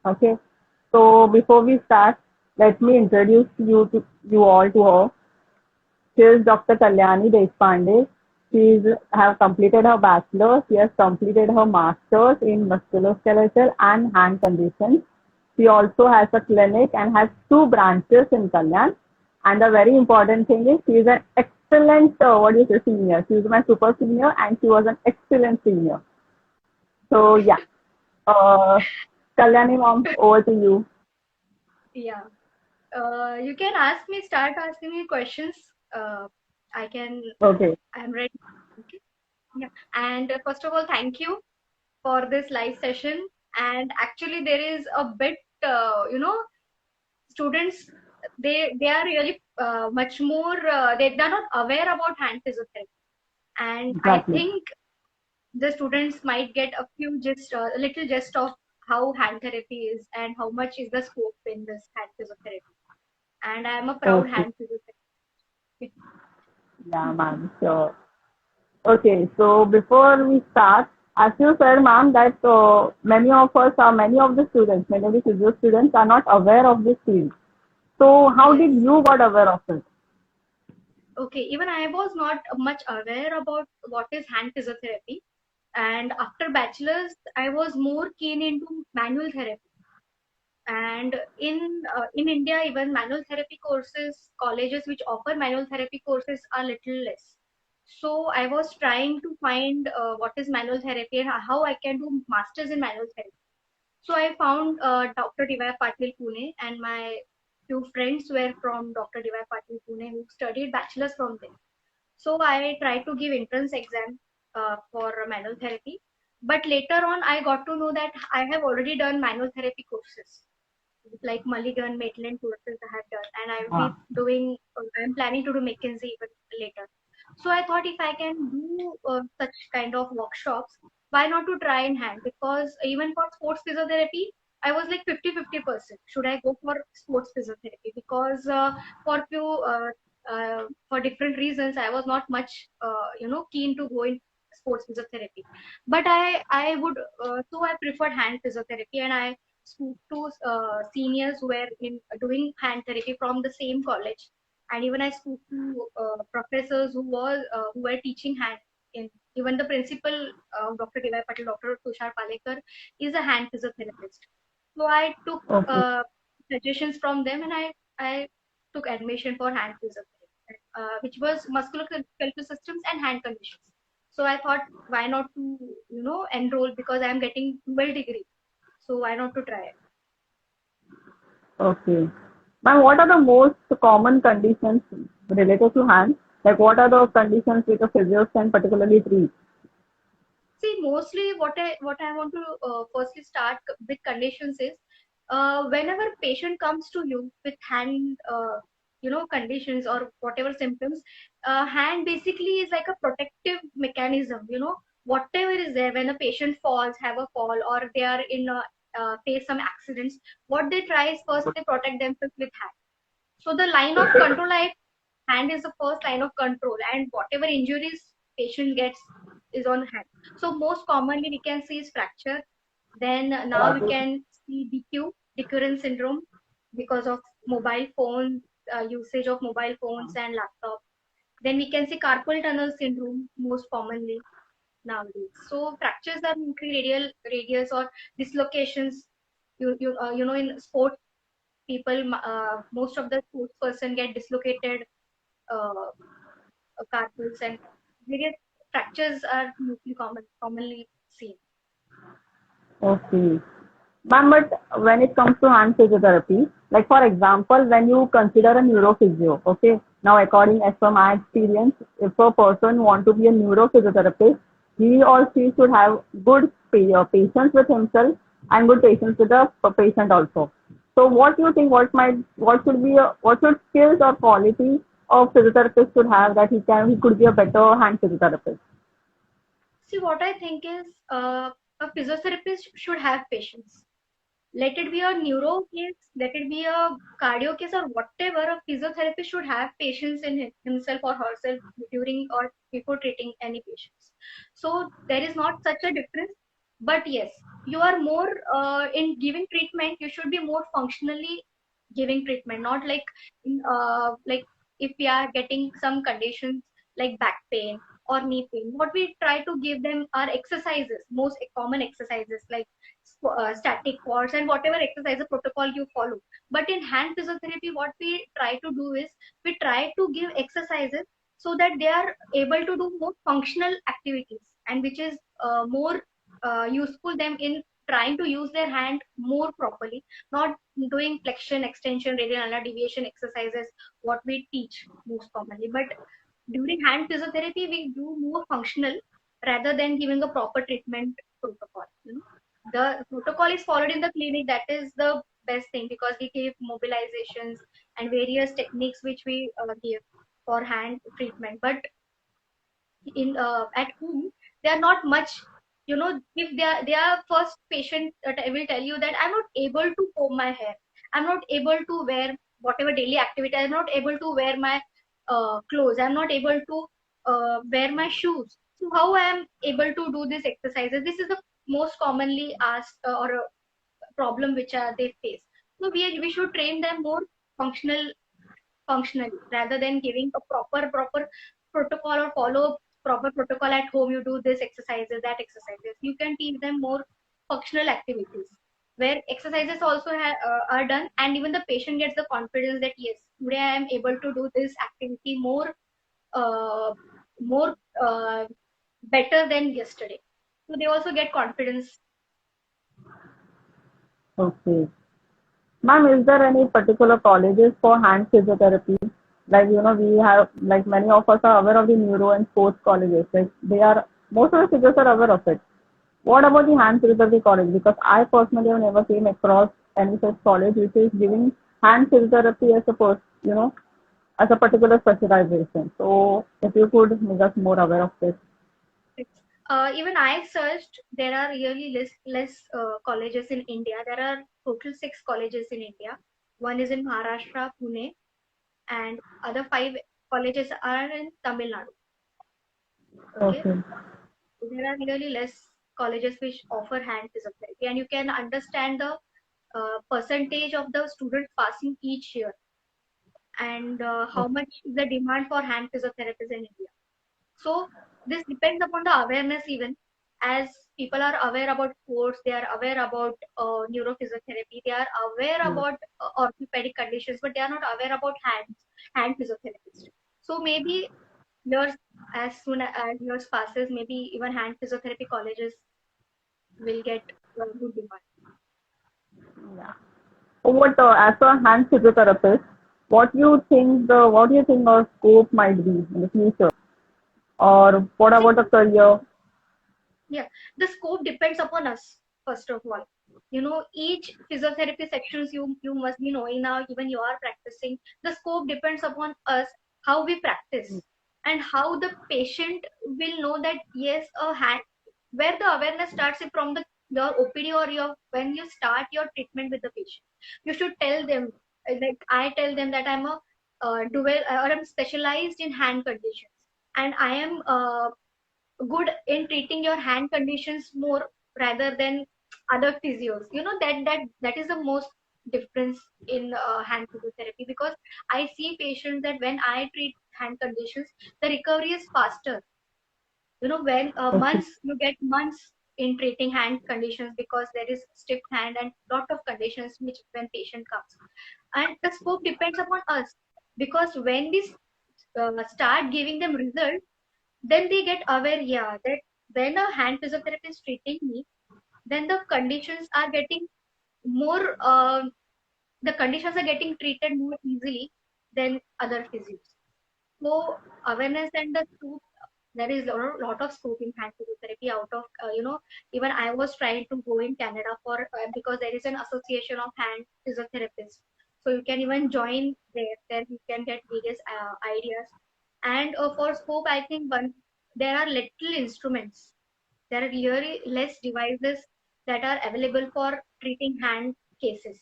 Okay. So before we start, let me introduce you all to her. She is Dr. Kalyani Deshpande. She have completed her bachelor's. She has completed her master's in musculoskeletal and hand conditions. She also has a clinic and has two branches in Kalyan. And the very important thing is she is an excellent, what do you say, senior. She is my super senior and she was an excellent senior. So yeah, uh, Kalyani mom, over to you. Yeah. You can start asking me questions. Uh, I can, Okay. I'm ready. Okay. Yeah. And first of all, thank you for this live session. And actually, there is a bit, students, they are really much more, they're not aware about hand physiotherapy. And I Exactly. think the students might get a little gist of how hand therapy is and how much is the scope in this hand physiotherapy. And I am a proud Okay. hand physiotherapist. Yeah, ma'am. Sure. Okay, so before we start, as you said, ma'am, that many of the students, many of the physio students are not aware of this field. So how did Yes. you got aware of it? Okay. Even I was not much aware about what is hand physiotherapy. And after bachelor's, I was more keen into manual therapy. And in India, even manual therapy courses, colleges which offer manual therapy courses are little less. So I was trying to find what is manual therapy and how I can do masters in manual therapy. So I found Dr. D.Y. Patil Pune, and my few friends were from Dr. D.Y. Patil Pune who studied bachelor's from there. So I tried to give entrance exam for manual therapy. But later on, I got to know that I have already done manual therapy courses like Mulligan, Maitland courses I have done, and I'll be Ah, doing. I'm planning to do McKinsey even later. So I thought if I can do such kind of workshops, why not to try in hand? Because even for sports physiotherapy, I was like 50-50%. Should I go for sports physiotherapy? Because for different reasons, I was not much keen to go in sports physiotherapy. But I would so I preferred hand physiotherapy, and I spoke to seniors who were in doing hand therapy from the same college, and even I spoke to professors who were teaching hand. In even the principal, Dr. Divai Patel, Dr. Tushar Palekar, is a hand physiotherapist. So I took okay, suggestions from them, and I took admission for hand physiotherapy, which was musculoskeletal systems and hand conditions. So I thought, why not to enroll because I am getting 12 degree, so why not to try it? okay. Ma'am, what are the most common conditions related to hands? Like what are the conditions which a physio can particularly treat? See, mostly what I want to firstly start with conditions is whenever patient comes to you with hand conditions or whatever symptoms, hand basically is like a protective mechanism. Whatever is there when a patient falls, have a fall, or they are in face some accidents, what they try is first they protect themselves with hand. So the line of control, hand is the first line of control, and whatever injuries patient gets is on hand. So most commonly we can see is fracture. Then now we can see DQ, Decurrence syndrome, because of mobile phone usage of mobile phones and laptop. Then we can see carpal tunnel syndrome most commonly nowadays. So fractures are radial radius or dislocations. In sport, most of the sports person get dislocated uh, carpals, and various fractures are mostly commonly seen. Okay. Ma'am, but when it comes to hand physiotherapy, like for example, when you consider a neurophysio, okay, now according as per my experience, if a person want to be a neurophysiotherapist, he or she should have good patience with himself and good patience with the patient also. So what do you think, what should skills or quality of physiotherapist should have that he could be a better hand physiotherapist? See, what I think is a physiotherapist should have patience. Let it be a neuro case, let it be a cardio case, or whatever, a physiotherapist should have patience in himself or herself during or before treating any patients. So there is not such a difference, but yes. you are more in giving treatment, you should be more functionally giving treatment, not like if we are getting some conditions like back pain or knee pain, what we try to give them are exercises, most common exercises like static pause and whatever exercise protocol you follow. But in hand physiotherapy, what we try to do is we try to give exercises so that they are able to do more functional activities, and which is more useful them in trying to use their hand more properly, not doing flexion, extension, radial ulnar deviation exercises, what we teach most commonly. But during hand physiotherapy, we do more functional rather than giving a proper treatment protocol. The protocol is followed in the clinic. That is the best thing because we give mobilizations and various techniques which we give for hand treatment. But in at home they are not much, if they are first patient will tell you that I'm not able to comb my hair, I'm not able to wear whatever daily activity, I'm not able to wear my clothes, I'm not able to wear my shoes, so how I am able to do these exercises? This is the most commonly asked or a problem which they face. So we should train them more functionally rather than giving a proper protocol or follow proper protocol at home. You do this exercises, that exercises. You can teach them more functional activities where exercises also are done, and even the patient gets the confidence that yes, today I am able to do this activity uh, more better than yesterday. So they also get confidence. Okay. Ma'am, is there any particular colleges for hand physiotherapy? Like, we have, like, many of us are aware of the neuro and sports colleges. Like, most of the physios are aware of it. What about the hand physiotherapy college? Because I personally have never came across any such college which is giving hand physiotherapy as a first, as a particular specialization. So, if you could make us more aware of this. Even I searched, there are really less colleges in India. There are total 6 colleges in India. One is in Maharashtra, Pune, and other 5 colleges are in Tamil Nadu. Okay, Okay. so there are really less colleges which offer hand physiotherapy, and you can understand the percentage of the students passing each year, and how much is the demand for hand physiotherapists in India. So this depends upon the awareness even. As people are aware about sports, they are aware about neurophysiotherapy, they are aware about orthopedic conditions, but they are not aware about hand physiotherapists. So maybe years, as soon as years passes, maybe even hand physiotherapy colleges will get good demand. Yeah. What, as a hand physiotherapist, what do you think our scope might be in the future? Or what See, about a career? yeah, the scope depends upon us, first of all. Each physiotherapy sections you must be knowing now, even you are practicing. The scope depends upon us, how we practice, and how the patient will know that yes, a hand, where the awareness starts is from the your OPD or your when you start your treatment with the patient. You should tell them, like I tell them that I'm a dual or I'm specialized in hand conditions, and I am good in treating your hand conditions more rather than other physios. That is the most difference in hand physiotherapy, because I see patients that when I treat hand conditions, the recovery is faster. When Okay. months, you get months in treating hand conditions because there is stiff hand and lot of conditions which when patient comes, and the scope depends upon us, because when we start giving them results, then they get aware, yeah, that when a hand physiotherapist is treating me, then more the conditions are getting treated more easily than other physios. So awareness and the scope, there is a lot of scope in hand physiotherapy. Out of even I was trying to go in Canada for because there is an association of hand physiotherapists. So you can even join there. Then you can get various ideas. And for scope, I think there are little instruments. There are really less devices that are available for treating hand cases.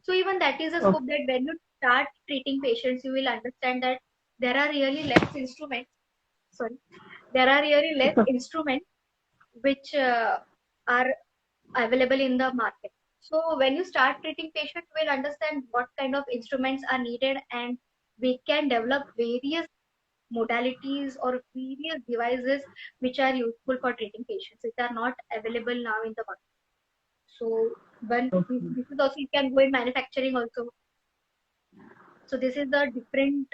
So even that is a Okay. scope that when you start treating patients, you will understand that there are really less instruments. Sorry, there are really less instruments which are available in the market. So when you start treating patients, you will understand what kind of instruments are needed, and we can develop various modalities or various devices which are useful for treating patients, which are not available now in the market. So when Okay. this is also, you can go in manufacturing also. So this is the different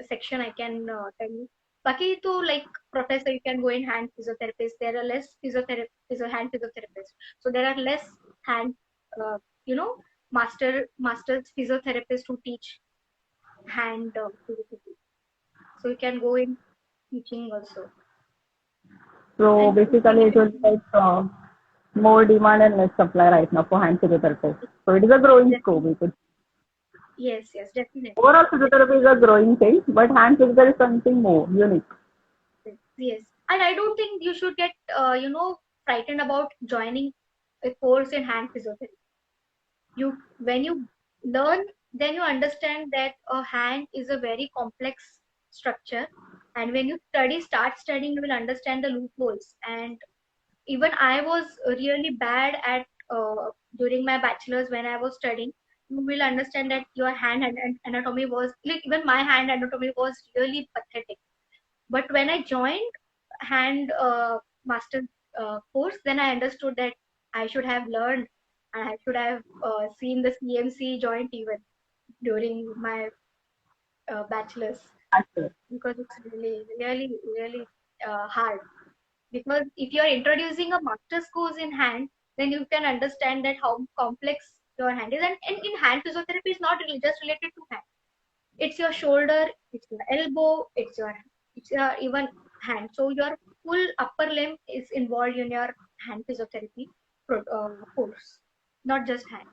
section I can tell you. Baki to like professor, you can go in hand physiotherapist. There are less hand physiotherapists. So there are less hand, uh, you know, masters physiotherapists who teach hand physiotherapy. So you can go in teaching also. So And basically, it will be like more demand and less supply right now for hand physiotherapy. So it is a growing scope. We could yes, definitely. overall physiotherapy is a growing thing, but hand physiotherapy is something more unique. Yes, and I don't think you should get frightened about joining a course in hand physiotherapy. You when you learn, then you understand that a hand is a very complex structure, and when you start studying, you will understand the loopholes. And even I was really bad at during my bachelor's when I was studying. You will understand that your hand anatomy was like, even my hand anatomy was really pathetic. But when I joined hand master course, then I understood that I should have learned, and I should have seen the CMC joint even during my bachelor's, Actually. because it's really hard. Because if you are introducing a master's course in hand, then you can understand that how complex your hand is. And in hand physiotherapy is not really just related to hand. It's your shoulder, it's your elbow, it's your even hand. So your full upper limb is involved in your hand physiotherapy course, not just hand.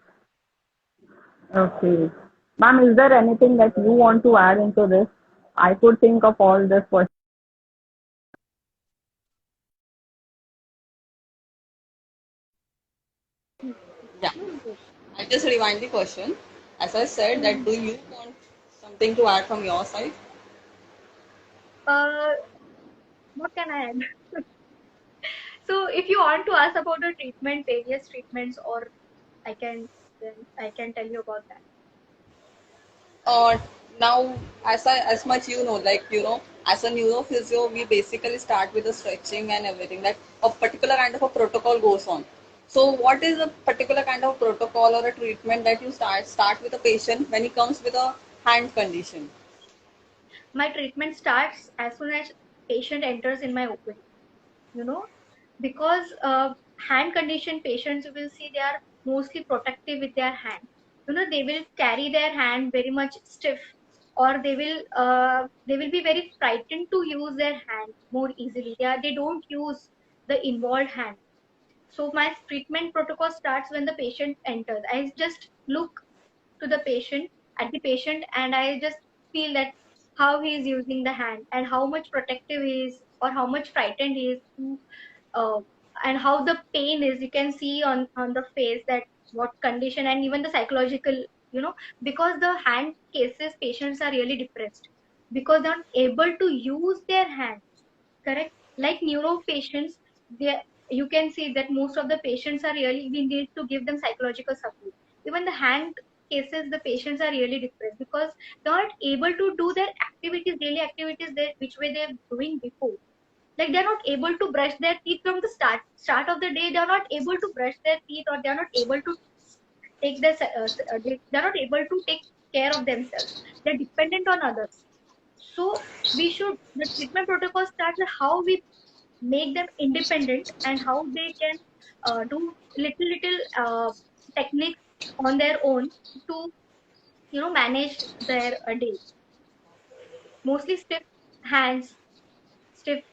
Okay. Ma'am, is there anything that you want to add into this? I could think of all this for Yeah, No, no. I'll just rewind the question. As I said, that do you want something to add from your side? Uh, what can I add? So if you want to ask about the treatment, various treatments, or I can then I can tell you about that. Uh, Now, as much you know, like as a neurophysio, we basically start with the stretching and everything. That a particular kind of a protocol goes on. So, what is a particular kind of protocol or a treatment that you start with a patient when he comes with a hand condition? My treatment starts as soon as patient enters in my OPD. You know, because hand condition patients, you will see they are mostly protective with their hand. They will carry their hand very much stiff, or they will be very frightened to use their hand more easily. They don't use the involved hand. So my treatment protocol starts when the patient enters. I just look to the patient at the patient, and I just feel that how he is using the hand, and how much protective he is, or how much frightened he is to uh, and how the pain is. You can see on the face that what condition, and even the psychological, because the hand cases patients are really depressed because they're not able to use their hand. Correct. Like neuro patients, they, you can see that most of the patients are really, we need to give them psychological support. Even the hand cases, the patients are really depressed because they're not able to do their activities, daily activities, that which way they're doing before. Like they're not able to brush their teeth from the start of the day. They're not able to brush their teeth, or they're not able to take their they're not able to take care of themselves. They're dependent on others. So we should, the treatment protocol starts with how we make them independent, and how they can do little techniques on their own to manage their day. Mostly stiff hands, stiff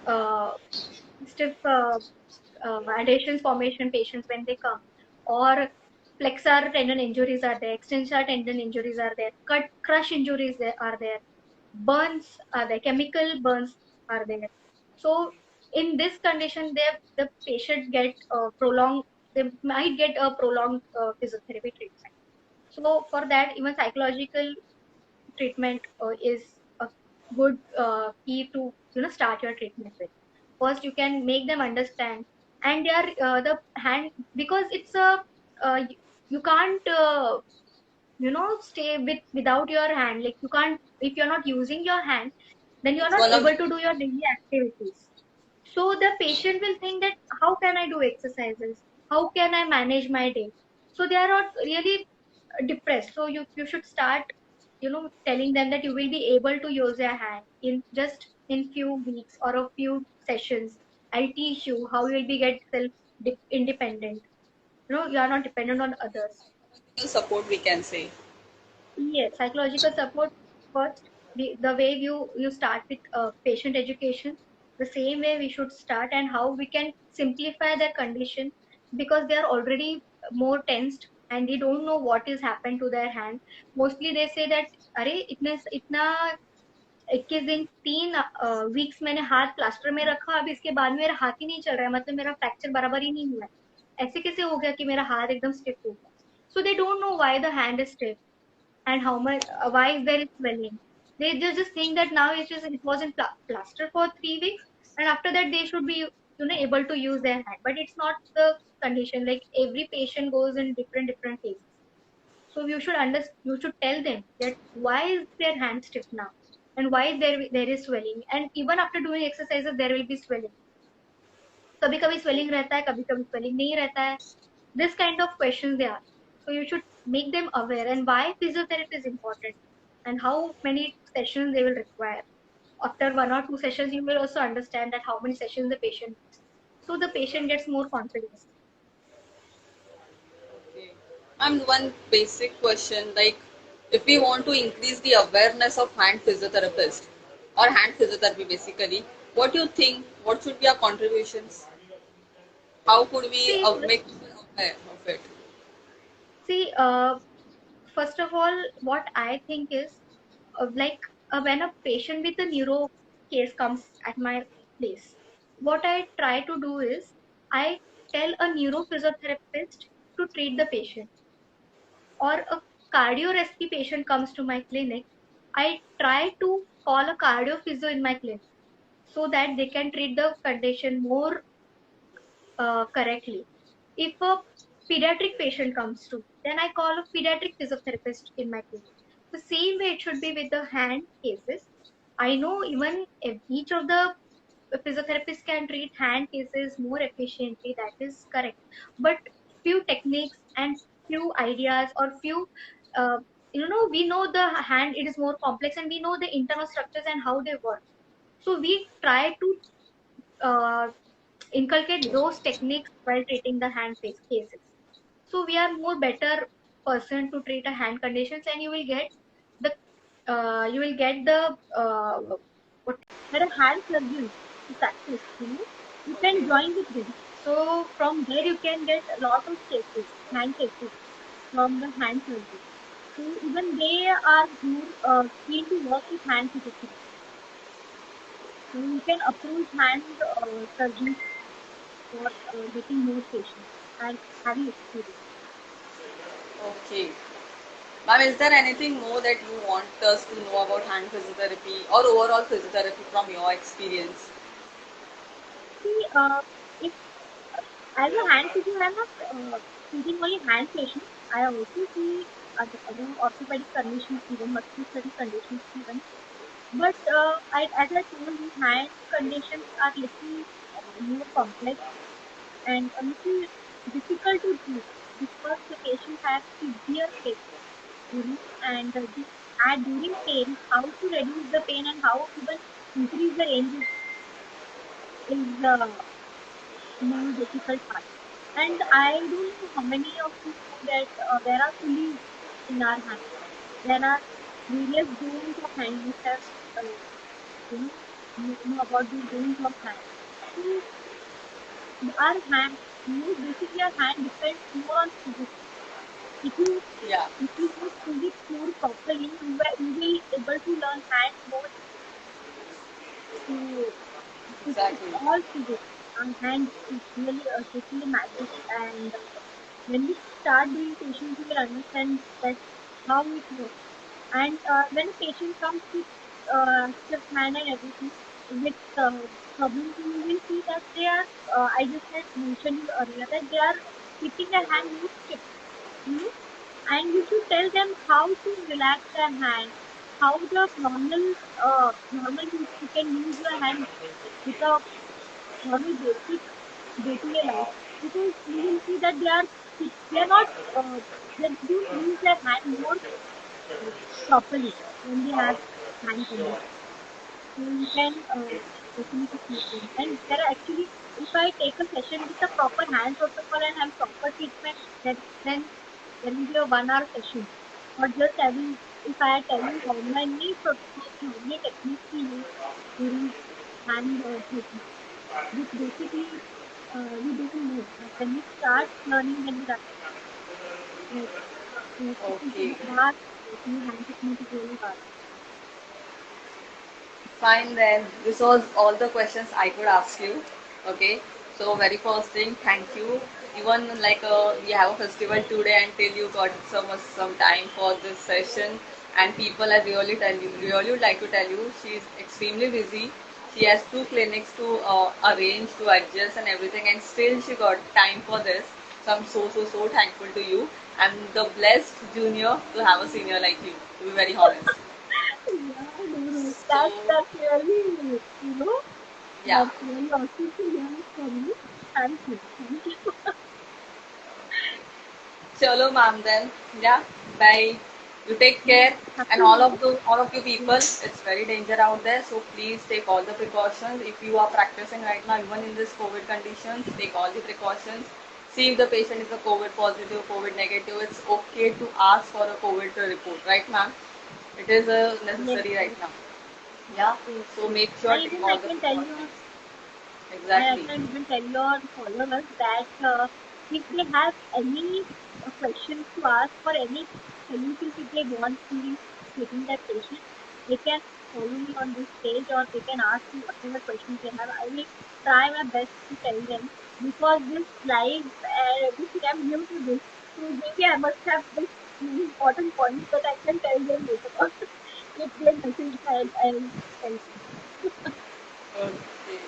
uh, stiff adhesions formation patients when they come, or flexor tendon injuries are there, extensor tendon injuries are there, cut crush injuries there are there, burns are there, chemical burns are there. So in this condition, the patient get prolonged, they might get a prolonged physiotherapy treatment. So for that, even psychological treatment is a good key to start your treatment with. First, you can make them understand, and they are the hand, because it's a you can't stay without your hand. Like you can't, if you're not using your hand, then you're It's not one of able to do your daily activities. So the patient will think that how can I do exercises, how can I manage my day. So they are not really depressed. So you should start telling them that you will be able to use your hand in just in few weeks or a few sessions. I'll teach you how you will be get self independent. You are not dependent on others. support, we can say. Yes, psychological support first. The way you start with patient education, the same way we should start, and how we can simplify their condition, because they are already more tensed and they don't know what is happened to their hand. Mostly they say that अरे इतने इतना 21 दिन 3 weeks मैंने हाथ plaster में रखा, अब इसके बाद मेरा हाथ ही नहीं चल रहा है, मतलब मेरा फ्रैक्चर बराबर ही नहीं हुआ है, ऐसे कैसे हो गया कि मेरा हाथ एकदम स्टिफ हो गया. So they don't know why the hand is stiff and how much why there is swelling. They just think that now it was in plaster for 3 weeks, and after that they should be able to use their hand. But it's not the condition. Like every patient goes in different phases. So you should tell them that why is their hand stiff now, and why there is swelling, and even after doing exercises there will be swelling. कभी कभी swelling रहता है, कभी कभी swelling नहीं रहता है. This kind of questions they ask. So you should make them aware and why physiotherapy is important and how many sessions they will require. After 1 or 2 sessions, you will also understand that how many sessions the patient needs. So the patient gets more confidence. Okay. And one basic question, like if we want to increase the awareness of hand physiotherapist or hand physiotherapy basically, what do you think? What should be our contributions? How could we See, make people aware of it? see, first of all, what I think is like when a patient with a neuro case comes at my place, what I try to do is I tell a neurophysiotherapist to treat the patient, or a cardio-rescue patient comes to my clinic, I try to call a cardio physio in my clinic so that they can treat the condition more correctly. If a pediatric patient comes to, then I call a pediatric physiotherapist in my clinic. The same way it should be with the hand cases. I know even if each of the physiotherapists can treat hand cases more efficiently, that is correct. But few techniques and few ideas or few, uh, we know the hand, it is more complex, and we know the internal structures and how they work. So we try to uh, inculcate those techniques while treating the hand cases. So we are more better person to treat a hand conditions, and the you will get the what that a hand surgeon to practice. You can Okay. join with them. So from there you can get a lot of cases, hand cases from the hand surgeon. So even they are more keen to work with hand physiotherapy. So you can approach hand surgeons for getting more patients and having experience. Okay. Ma'am, is there anything more that you want us to know about hand physiotherapy or overall physiotherapy from your experience? See, if as a hand physio, I'm not treating only hand patients. I also see other orthopedic conditions, even musculoskeletal conditions, even. But as I told you, hand conditions are little more complex and a little difficult to treat because the patient has severe pain, and during pain, how to reduce the pain and how even increase the range is the more difficult part. And I don't know how many of you know that there are pulleys in our hand. There are various zones of hand. We have, you know, know about the zones of hand. So our hand, basically our hand depends more on physics. If you Yeah, if you know physics more properly, you will able to learn hand more easily. So it's exactly. all physics. Our hand is really totally magic, and when we start doing patients, you will understand that how it works. And when a patient comes with stiff hand and everything, with problems, you will see that they are, I just had mentioned you earlier, that they are keeping their hand more stiff, you know, and you should tell them how to relax their hand, how the normal you can use your hand with a normal basic day-to-day life, because you will see that they are not they don't use their hand more properly when they have hand condition. So you can definitely keep them. And there are actually, if I take a session with a proper hand protocol and have proper treatment, then there will be a 1 hour session. Not just having, if I tell you how many protocols, how many techniques we use during hand treatment, which basically we don't know. But when we start learning, when we like, step into Okay. the dark, hand treatment is really hard. Fine then. This was all the questions I could ask you. Okay. So very first thing, thank you. Even like we have a festival today until you got some time for this session. And people, I really would like to tell you, she is extremely busy. She has 2 clinics to arrange, to adjust, and everything, and still she got time for this. So I'm so thankful to you. I'm the blessed junior to have a senior like you. To be very honest. Yeah, no, no, So that's really, yeah. that's really awesome to hear from you. Thank you. Thank you. Chalo, ma'am. Then, yeah. Bye. You take Yeah, care, and happy New Year. all of you people, Yeah, it's very danger out there. So please take all the precautions. If you are practicing right now, even in this COVID conditions, take all the precautions. See if the patient is a COVID positive, COVID negative. It's okay to ask for a COVID report, right, ma'am? It is yes, necessary yes, right now. Yeah. yes, So yes. make sure And take even all I the can tell you, precautions. and I Exactly. can even tell your followers that if they have any questions to ask for any solutions if they want during taking their patient, they can follow me on this page or they can ask me whatever questions they have. I will try my best to tell them, because this live, everything I'm new to this, so maybe I must have this many important points that I can tell them later on. If they message, I'll tell them. Okay.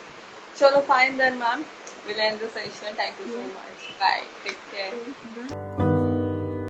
Chalo, fine then, ma'am. We'll end the session. Thank you so Yes, much. Bye. Take care. yes, bye.